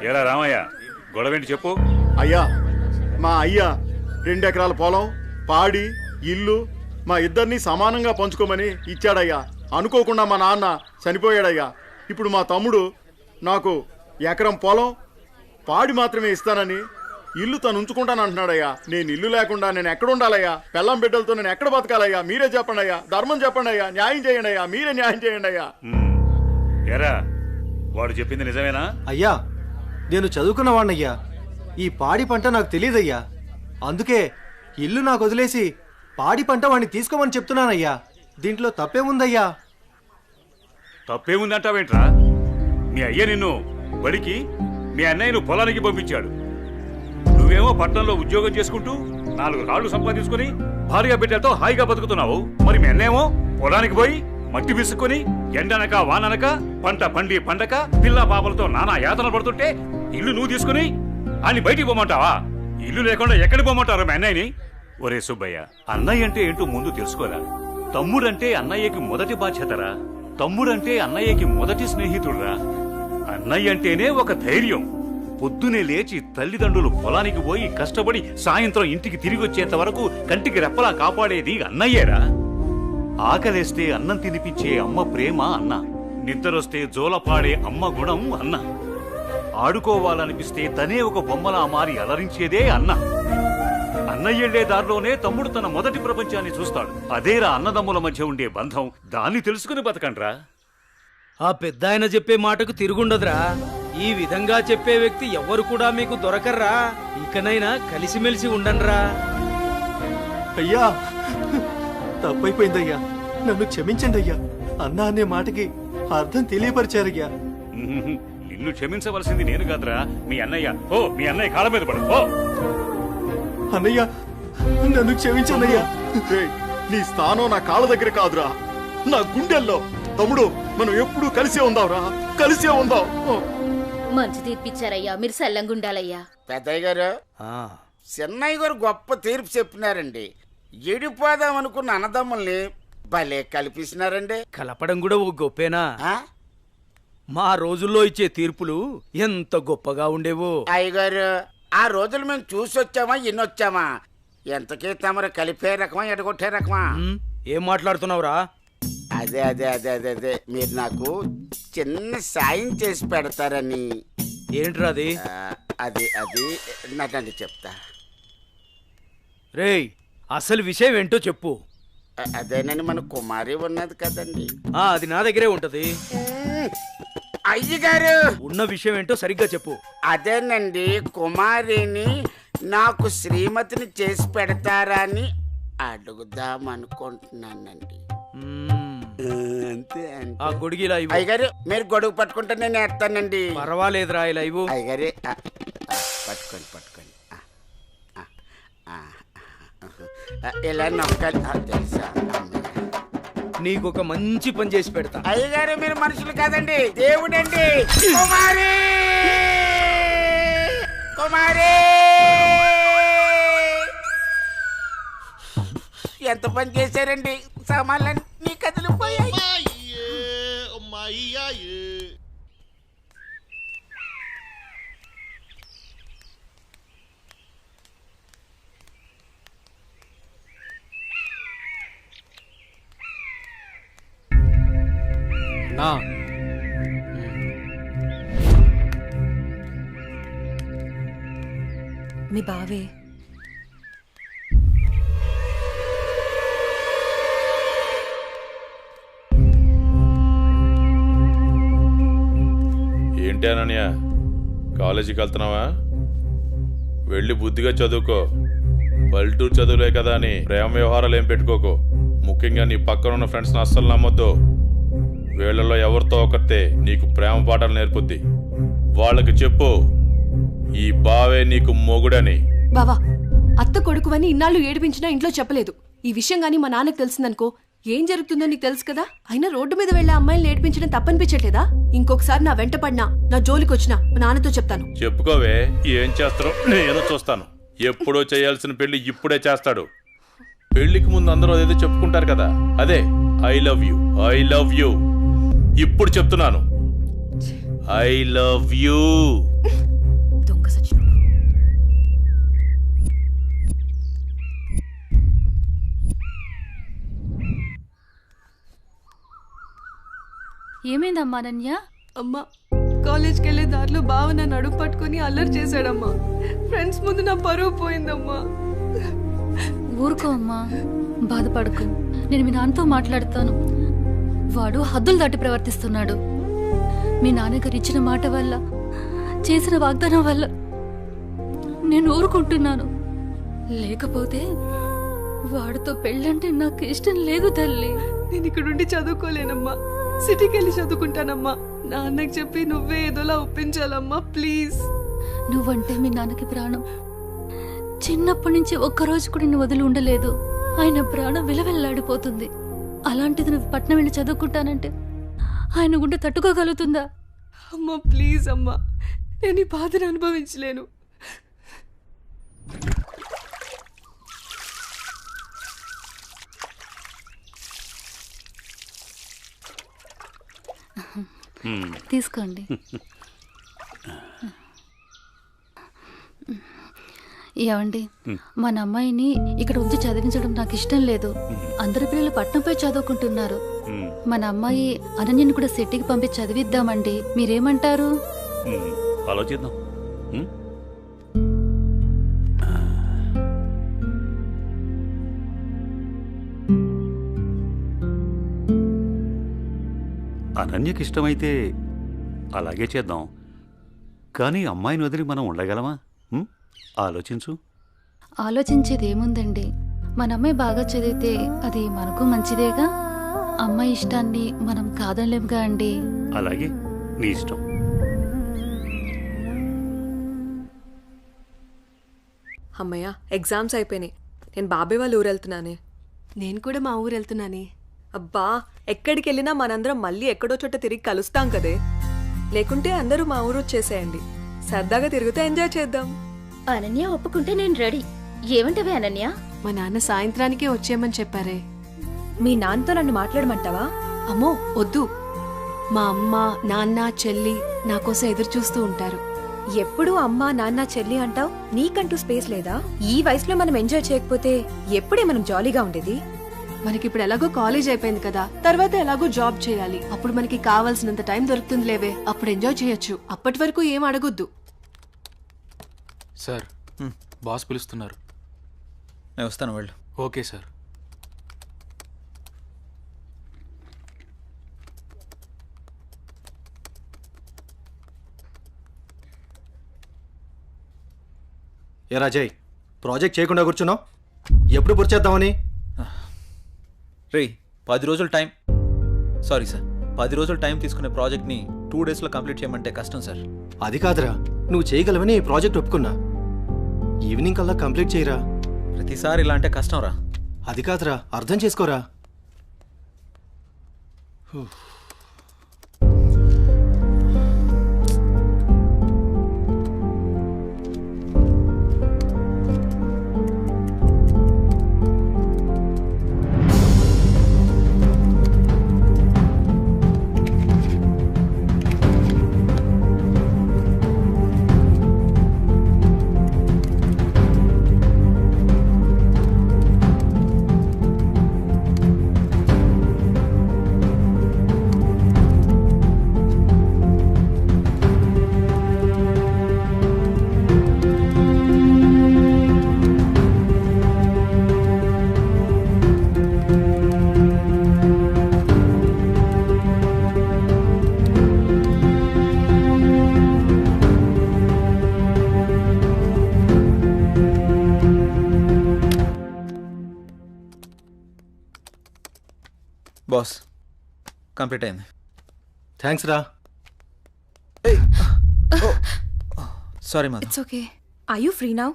ఏరా రామయ్య, గొడవేంటి చెప్పు. అయ్యా, మా అయ్యా 2 ఎకరాల పొలం, పాడి, ఇల్లు మా ఇద్దరిని సమానంగా పంచుకోమని ఇచ్చాడయ్యా. అనుకోకుండా మా నాన్న చనిపోయాడయ్యా. ఇప్పుడు మా తమ్ముడు నాకు ఎకరం పొలం, పాడి మాత్రమే ఇస్తానని, ఇల్లు తను ఉంచుకుంటాను అంటున్నాడయ్యా. నేను ఇల్లు లేకుండా నేను ఎక్కడ ఉండాలయ్యా? పెళ్ళం బిడ్డలతో నేను ఎక్కడ బతకాలయ్యా? మీరే చెప్పండి అయ్యా, ధర్మం చెప్పండి అయ్యా, న్యాయం చేయండి అయ్యా, మీరే న్యాయం చేయండి అయ్యా. ఏరా, వాడు చెప్పింది నిజమేనా? అయ్యా, నేను చదువుకున్న వాణ్ణయ్యా. ఈ పాడి పంట నాకు తెలియదయ్యా. అందుకే ఇల్లు నాకు వదిలేసి పాడి పంట వాడిని తీసుకోమని చెప్తున్నానయ్యా. దీంట్లో తప్పేముందయ్యా? తప్పేముందంటావేంట్రా? మీ అయ్య నిన్ను బడికి, మీ అన్నయ్యను పొలానికి పంపించాడు. నువ్వేమో పట్టణంలో ఉద్యోగం చేసుకుంటూ 4 రాళ్లు సంపాదించుకుని భార్య బిడ్డలతో హాయిగా బతుకుతున్నావు. మరి మీ అన్నేమో పొలానికి పోయి మట్టి విసుక్కుని ఎండనక వాననక పంట పండి పండక పిల్ల పాపలతో నానా యాతన పడుతుంటే ఇల్లు నువ్వు తీసుకుని అని బయటికి పోమంటావా? ఇల్లు లేకుండా ఎక్కడికి పోమంటారు మీ అన్నయ్యని? ఒరే సుబ్బయ్య, అన్నయ్య అంటే ఏంటో ముందు తెలుసుకోరా. తమ్ముడంటే అన్నయ్యకి మొదటి బాధ్యతరా. తమ్ముడంటే అన్నయ్యకి మొదటి స్నేహితుడురా. అన్నయ్య అంటేనే ఒక ధైర్యం. పొద్దునే లేచి తల్లిదండ్రులు పొలానికి పోయి కష్టపడి సాయంత్రం ఇంటికి తిరిగి వచ్చేంత వరకు కంటికి రెప్పలా కాపాడేది అన్నయ్యేరా. ఆకలేస్తే అన్నం తినిపించే అమ్మ ప్రేమ అన్న, నిద్రొస్తే జోలపాడే అమ్మ గుణం అన్న, ఆడుకోవాలనిపిస్తే తనే ఒక బొమ్మలా మారి అలరించేదే అన్న. అన్నయ్యెళ్లే దారిలోనే తమ్ముడు తన మొదటి ప్రపంచాన్ని చూస్తాడు. అదేరా అన్నదమ్ముల మధ్య ఉండే బంధం. దాన్ని తెలుసుకుని బతకండ్రా. ఆ పెద్దాయన చెప్పే మాటకు తిరుగుండదురా. ఈ విధంగా చెప్పే వ్యక్తి ఎవ్వరు కూడా మీకు దొరకర్రా. ఇకనైనా కలిసిమెలిసి ఉండండ్రా. అయ్యా, తప్పైపోయిందయ్యా, నన్ను క్షమించండి అయ్యా. అన్నా అనే మాటకి అర్థం తెలియపరిచారయ్యా. నిన్ను క్షమించవలసింది నేను కాదురా, మీ అన్నయ్య. ఓ, మీ అన్నయ్య కాళ్ళ మీద పడు. ఓ అన్నయ్య, నన్ను క్షమించన్నయ్యా. నీ స్థానం నా కాళ్ళ దగ్గర కాదురా, నా గుండెల్లో. తమ్ముడు, మనం ఎప్పుడూ కలిసే ఉందాంరా, కలిసే ఉందాం. మంచి తీర్పిచ్చారయ్యా, మీరు సల్లంగుండాలయ్యా. పెద్దయ్య గారు, చిన్నయ్య గారు గొప్ప తీర్పు చెప్పినారండి. ఎడిపోదాం అనుకున్న అన్నదమ్ముల్ని భలే కల్పిస్తున్నారండి. కలపడం కూడా ఓ గొప్పేనా? మా రోజుల్లో ఇచ్చే తీర్పులు ఎంత గొప్పగా ఉండేవో. అయ్యగారు, ఆ రోజులు మేము చూసొచ్చామా ఎన్నొచ్చామా? ఎంతకీ తమరు కలిపే రకమా ఎడగొట్టే రకమా? ఏం మాట్లాడుతున్నావురా? అదే అదే అదే అదే అదే మీరు నాకు చిన్న సాయం చేసి పెడతారని. ఏంట్రా అది? అది అది నాకండి చెప్తా. రేయ్, అసలు విషయం ఏంటో చెప్పు. అదేనని మన కుమారి ఉన్నది కదండి. అది నా దగ్గరే ఉంటది. అయ్యగారు, ఉన్న విషయం ఏంటో సరిగ్గా చెప్పు. అదేనండి, కుమారిని నాకు శ్రీమతిని చేసి పెడతారా అని అడుగుదాం అనుకుంటున్నానండి. అంతే అంతే. ఆ గొడుగు ఇలా ఇవ్వు. అయ్యగారు, మీరు గొడుగు పట్టుకుంటే నేను వేస్తానండి. పర్వాలేదురా, ఇలా ఇవ్వు. అయ్యగారే, పట్టుకోండి పట్టుకోండి. ఇలా నొక్కాలి. తెలుసా, నీకొక మంచి పని చేసి పెడతా. అయ్యగారు, మీరు మనుషులు కాదండి, దేవుడండి. కుమారి, కుమారి, ఎంత పని చేశారండి. సామాన్లన్నీ కదిలిపోయాయి. మీ బావే ఏంటి అనన్య, కాలేజీకి వెళ్తున్నావా? వెళ్ళి బుద్ధిగా చదువుకో. పల్లెటూరు చదువులే కదా అని ప్రేమ వ్యవహారాలు ఏం పెట్టుకోకు. ముఖ్యంగా నీ పక్కన ఉన్న ఫ్రెండ్స్ని అస్సలు నమ్మొద్దు. వీళ్ళలో ఎవరితో ఒకరితే నీకు ప్రేమ పాఠాలు నేర్పుద్ది. వాళ్ళకి చెప్పు, ఈ బావే నీకు మొగుడని. బావా, అత్త కొడుకువని ఇన్నాళ్ళు ఏడిపించినా ఇంట్లో చెప్పలేదు. ఈ విషయం గానీ మా నాన్నకు తెలిసిందనుకో ఏం జరుగుతుందో నీకు తెలుసు కదా. అయినా రోడ్డు మీద వెళ్లే అమ్మాయిని ఏడిపించడం తప్పనిపించట్లేదా? ఇంకొకసారి నా వెంట పడినా, నా జోలికొచ్చినా మా నాన్నతో చెప్తాను. చెప్పుకోవే, ఏం చేస్తారో నేను చూస్తాను. ఎప్పుడో చేయాల్సిన పెళ్లి ఇప్పుడే చేస్తాడు. పెళ్లికి ముందు అందరూ అదేదో చెప్పుకుంటారు కదా, అదే I love you, I love you. ఇప్పుడు చెప్తున్నాను, ఐ లవ్ యూ. దొంగ సచిన ఏమైందమ్మా అనన్య? అమ్మా, కాలేజ్కి వెళ్ళే దారిలో బావ నన్ను అడుగు పట్టుకుని అల్లరి చేశాడమ్మా. ఫ్రెండ్స్ ముందు నా పరువు పోయిందమ్మా. ఊరుకో అమ్మా, బాధపడకు. నేను మీ నాన్నతో మాట్లాడతాను. వాడు హద్దులు దాటి ప్రవర్తిస్తున్నాడు. మీ నాన్నగారు ఇచ్చిన మాట వల్ల, చేసిన వాగ్దానం వల్ల నేను ఊరుకుంటున్నాను. లేకపోతే వాడితో పెళ్ళంటే నాకు ఇష్టం లేదు తల్లి. నేను ఇక్కడుండి చదువుకోలేనమ్మా, సిటీకి వెళ్ళి చదువుకుంటానమ్మా. నాన్నకి చెప్పి నువ్వే ఏదోలా ఒప్పించాలమ్మా, ప్లీజ్. నువ్వంటే మీ నాన్నకి ప్రాణం. చిన్నప్పటి నుంచి ఒక్కరోజు కూడా నేను వదిలి ఉండలేదు. ఆయన ప్రాణం విలవెల్లాడిపోతుంది. అలాంటిది నువ్వు పట్నం వెళ్ళి చదువుకుంటానంటే ఆయన గుండె తట్టుకోగలుగుతుందా? అమ్మా ప్లీజ్ అమ్మా, నేను ఈ బాధను అనుభవించలేను. తీసుకోండి. ఏమండి, మన అమ్మాయిని ఇక్కడ ఉంచి చదివించడం నాకు ఇష్టం లేదు. అందరి పిల్లలు పట్నంపై చదువుకుంటున్నారు. మన అమ్మాయి అనన్యని కూడా సిటీకి పంపి చదివిద్దామండి. మీరేమంటారు? ఆలోచిద్దాం. అనన్యకి ఇష్టమైతే అలాగే చేద్దాం. కానీ అమ్మాయిని వదిలి మనం ఉండగలమా? ఆలోచించు. ఆలోచించేది ఏముందండి, మన అమ్మాయి బాగా చదివితే అది మనకు మంచిదేగా. అమ్మాయి ఇష్టాన్ని మనం కాదనలేముగా అండి. అలాగే, నీ ఇష్టం. అమ్మయ్య, ఎగ్జామ్స్ అయిపోయినాయి. నేను బాబాయ్ వాళ్ళ ఊరు వెళ్తున్నానే. నేను కూడా మా ఊరు వెళ్తున్నానే. అబ్బా, ఎక్కడికి వెళ్ళినా మనందరం మళ్ళీ ఎక్కడో చోట తిరిగి కలుస్తాం కదే. లేకుంటే అందరూ మా ఊరు వచ్చేసేయండి. సరదాగా తిరుగుతూ ఎంజాయ్ చేద్దాం. అనన్య ఒప్పుకుంటే నేను రెడీ. ఏమంటవే అనన్య? మా నాన్న సాయంత్రానికే వచ్చేయమని చెప్పారే. మీ నాన్నతో నన్ను మాట్లాడమంటావా? అమ్మో వద్దు. మా అమ్మ, నాన్న, చెల్లి నా కోసం ఎదురు చూస్తూ ఉంటారు. ఎప్పుడు అమ్మ, నాన్న, చెల్లి అంటావు. నీకంటూ స్పేస్ లేదా? ఈ వయసులో మనం ఎంజాయ్ చేయకపోతే ఎప్పుడే మనం జాలీగా ఉండేది? మనకిప్పుడు ఎలాగో కాలేజ్ అయిపోయింది కదా, తర్వాత ఎలాగో జాబ్ చేయాలి. అప్పుడు మనకి కావాల్సినంత టైం దొరుకుతుంది లేవే, అప్పుడు ఎంజాయ్ చేయొచ్చు. అప్పటి వరకు ఏం అడగొద్దు. సార్, బాస్ పిలుస్తున్నారు. నేను వస్తాను, వెళ్ళు. Okay sir. ఏ రాజయ్, ప్రాజెక్ట్ చేయకుండా కూర్చున్నావు? ఎప్పుడు పూర్తి చేద్దామని? రే, 10 రోజులు టైం. సారీ సార్, 10 రోజులు టైం తీసుకునే ప్రాజెక్ట్ని 2 డేస్లో కంప్లీట్ చేయమంటే కష్టం సార్. అది కాదురా, నువ్వు చేయగలవని ఈ ప్రాజెక్ట్ ఒప్పుకున్నా. ఈవినింగ్ కల్లా కంప్లీట్ చేయరా. ప్రతిసారి ఇలా అంటే కష్టం రా. అది కాదురా, అర్థం చేసుకోరా. బాస్, కంప్లీట్ అయింది. థ్యాంక్స్ రా. Sorry Madhu. It's okay. Are you free now?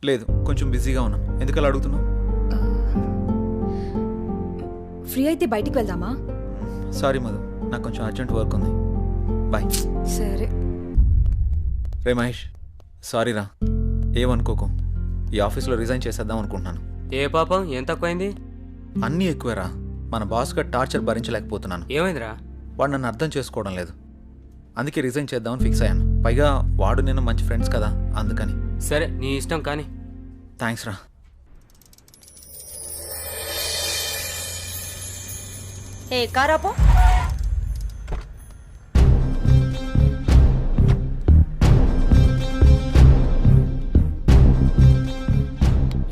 లేదు, కొంచెం బిజీగా ఉన్నాను. ఎందుకలా అడుగుతున్నావు? ఫ్రీ అయితే బయటికి వెళ్దామా? సారీ మధు, నాకు కొంచెం అర్జెంట్ వర్క్ ఉంది. బాయ్. సరే. రే మహేష్, సారీ రా, ఏమనుకోకు. ఈ ఆఫీస్లో రిజైన్ చేసేద్దాం అనుకుంటున్నాను. ఏ పాపం, ఏం తక్కువైంది? అన్నీ ఎక్కువేరా. మన బాస్గా టార్చర్ భరించలేకపోతున్నాను. ఏమైందిరా? వాడు నన్ను అర్థం చేసుకోవడం లేదు. అందుకే రిజైన్ చేద్దామని ఫిక్స్ అయ్యాను. పైగా వాడు నేను మంచి ఫ్రెండ్స్ కదా, అందుకని. సరే నీ ఇష్టం కానీ. థ్యాంక్స్ రా. ఏ కారాపో.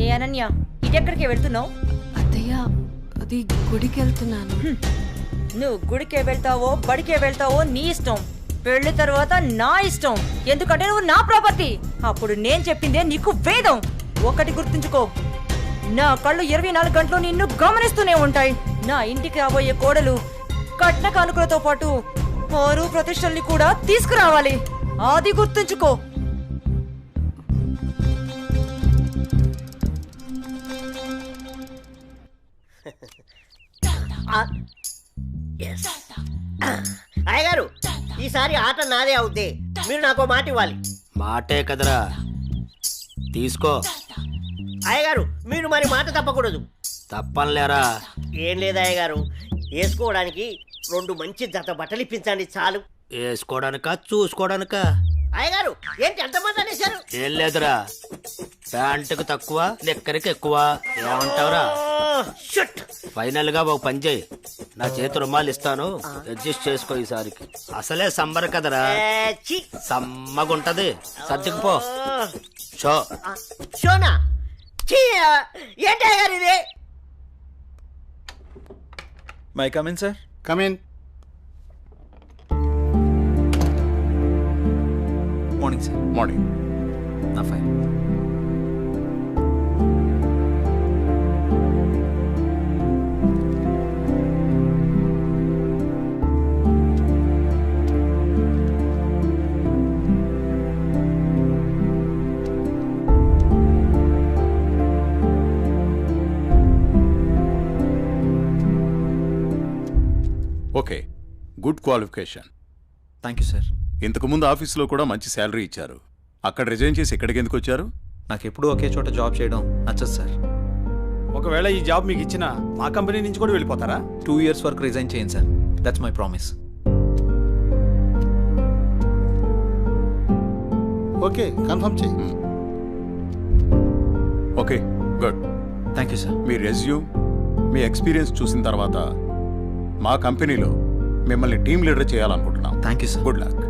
ఏ అనన్య, ఇటెక్కడికి వెళ్తున్నావు? అత్తయ్య, అది గుడికి వెళ్తున్నాను. నువ్వు గుడికే వెళ్తావో బడికే వెళ్తావో నీ ఇష్టం. పెళ్లి తర్వాత నా ఇష్టం. ఎందుకంటే నువ్వు నా ప్రాపర్టీ. అప్పుడు నేను చెప్పిందే నీకు వేదం. ఒకటి గుర్తుంచుకో, నా కళ్ళు 24 గంటలు నిన్ను గమనిస్తూనే ఉంటాయి. నా ఇంటికి రాబోయే కోడలు కట్న కానుకలతో పాటు పరు ప్రతిష్టల్ని కూడా తీసుకురావాలి. అది గుర్తుంచుకో. అయ్యగారు, ఈసారి ఆట నాదే అవుద్ది. మీరు నాకు మాట ఇవ్వాలి. మాటే కదరా, తీసుకో. అయ్యగారు, మీరు మరి మాట తప్పకూడదు. తప్పనిలేరా? ఏం లేదు అయ్యగారు, వేసుకోవడానికి 2 మంచి జత బట్టలు ఇప్పించండి చాలు. వేసుకోవడానికా చూసుకోవడానికా? అయ్యగారు, ఏంటి అంతమంది అనేశారు? ఏం లేదురా, ప్యాంటుకు తక్కువ లెక్కరికి ఎక్కువ. ఏమంటావురా? ఫైనల్ గా ఒక పని చేయి, నా చేతి రుమాలు ఇస్తాను, అడ్జస్ట్ చేసుకో ఈసారికి. అసలే సంబర కదరా, సమ్మగుంటది. సర్దుకుపో. షో షోనా? ఏంటి అయ్యగారు ఇది? May come in sir. Come in. Morning sir. Morning. నా fine. Okay, good qualification. Thank you sir. ఇంతకుముందు ఆఫీస్లో కూడా మంచి శాలరీ ఇచ్చారు. అక్కడ రిజైన్ చేసి ఇక్కడికి ఎందుకు వచ్చారు? నాకు ఎప్పుడూ ఒకే చోట జాబ్ చేయడం నచ్చదు సార్. ఒకవేళ ఈ జాబ్ మీకు ఇచ్చినా మా కంపెనీ నుంచి కూడా వెళ్ళిపోతారా? 2 years వరకు రిజైన్ చేయండి sir. That's my promise. Okay, confirm చేయి. Okay, good. Thank you sir. మీ రెజ్యూమ్, మీ ఎక్స్పీరియన్స్ చూసిన తర్వాత మా కంపెనీలో మిమ్మల్ని టీమ్ లీడర్ చేయాలనుకుంటున్నాం. Thank you sir. Good luck.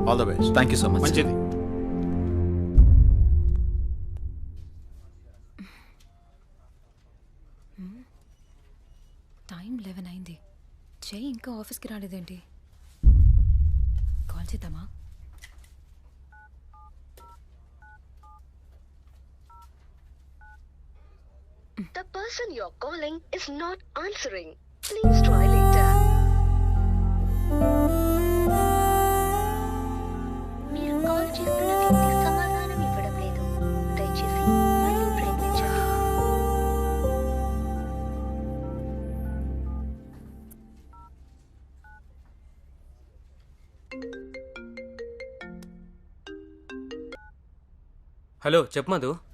All the best. Thank you so much. మంచిది. టైం 11 అయింది. చెయ్యి ఇంకా ఆఫీస్కి రాలేదేంటి? కాల్ చేద్దామా? The person you're calling is not answering. Please try later. మీరు కాల్ చేస్తున్న వ్యక్తి సమాధానం ఇవ్వడం లేదు. దయచేసి మళ్ళీ ప్రయత్నించండి. హలో, చెప్పు మధు.